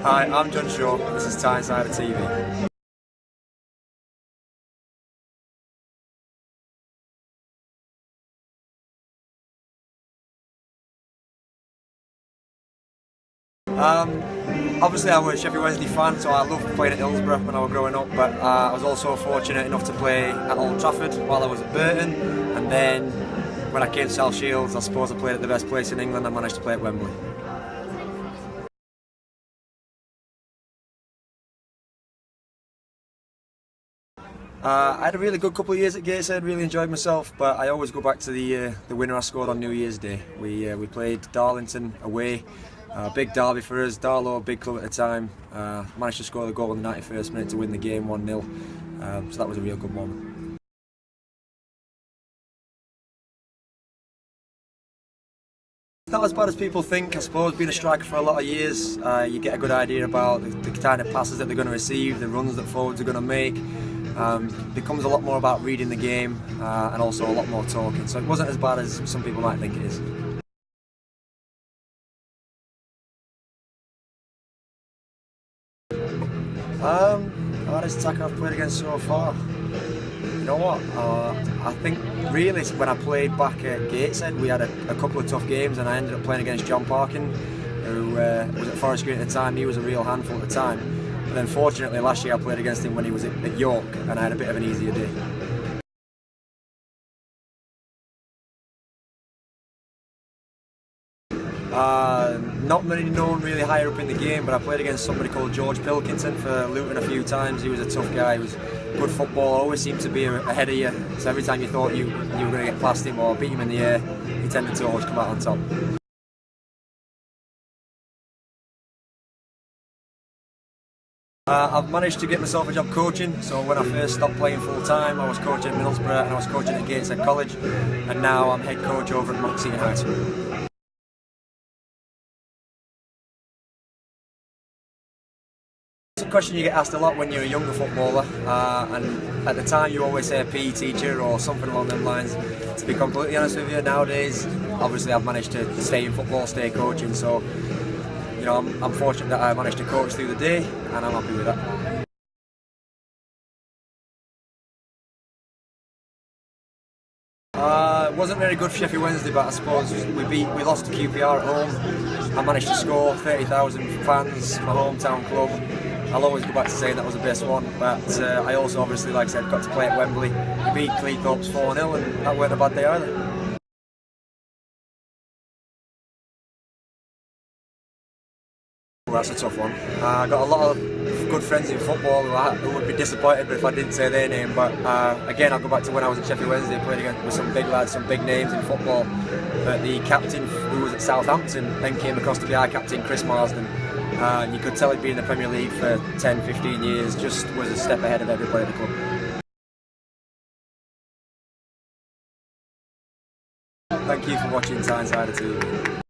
Hi, I'm Jon Shaw. This is Tyneside TV. Obviously, I was a Sheffield Wednesday fan, so I loved playing at Hillsborough when I was growing up. But I was also fortunate enough to play at Old Trafford while I was at Burton, and then when I came to South Shields, I suppose I played at the best place in England. I managed to play at Wembley. I had a really good couple of years at Gateshead, really enjoyed myself, but I always go back to the winner I scored on New Year's Day. We played Darlington away, big derby for us, Darlow, big club at the time, managed to score the goal in the 91st minute to win the game 1-0, so that was a real good moment. Not as bad as people think, I suppose. Being a striker for a lot of years, you get a good idea about the kind of passes that they're going to receive, the runs that forwards are going to make. Becomes a lot more about reading the game and also a lot more talking. So it wasn't as bad as some people might think it is. Hardest attacker I've played against so far. You know what? I think really when I played back at Gateshead, we had a couple of tough games, and I ended up playing against Jon Parkin, who was at Forest Green at the time. He was a real handful at the time. But then fortunately last year I played against him when he was at York, and I had a bit of an easier day. Not many known really higher up in the game, but I played against somebody called George Pilkington for Luton a few times. He was a tough guy, he was good footballer, always seemed to be ahead of you. So every time you thought you were going to get past him or beat him in the air, he tended to always come out on top. I've managed to get myself a job coaching, so when I first stopped playing full time I was coaching at Middlesbrough and I was coaching at Gateshead College, and now I'm head coach over at Moxie High School. It's a question you get asked a lot when you're a younger footballer, and at the time you always say a PE teacher or something along them lines. To be completely honest with you, nowadays obviously I've managed to stay in football, stay coaching, so you know, I'm fortunate that I managed to coach through the day, and I'm happy with that. It wasn't very good for Sheffield Wednesday, but I suppose we lost to QPR at home. I managed to score 30,000 fans, my hometown club. I'll always go back to saying that was the best one, but I also obviously, like I said, got to play at Wembley. We beat Cleethorpes 4-0, and that weren't a bad day either. Well, that's a tough one. I got a lot of good friends in football who would be disappointed if I didn't say their name, but again I'll go back to when I was at Sheffield Wednesday, playing against with some big lads, some big names in football. But the captain who was at Southampton then came across to be our captain, Chris Marsden, and you could tell he'd been in the Premier League for 10-15 years, just was a step ahead of everybody at the club. Thank you for watching Tyneside TV.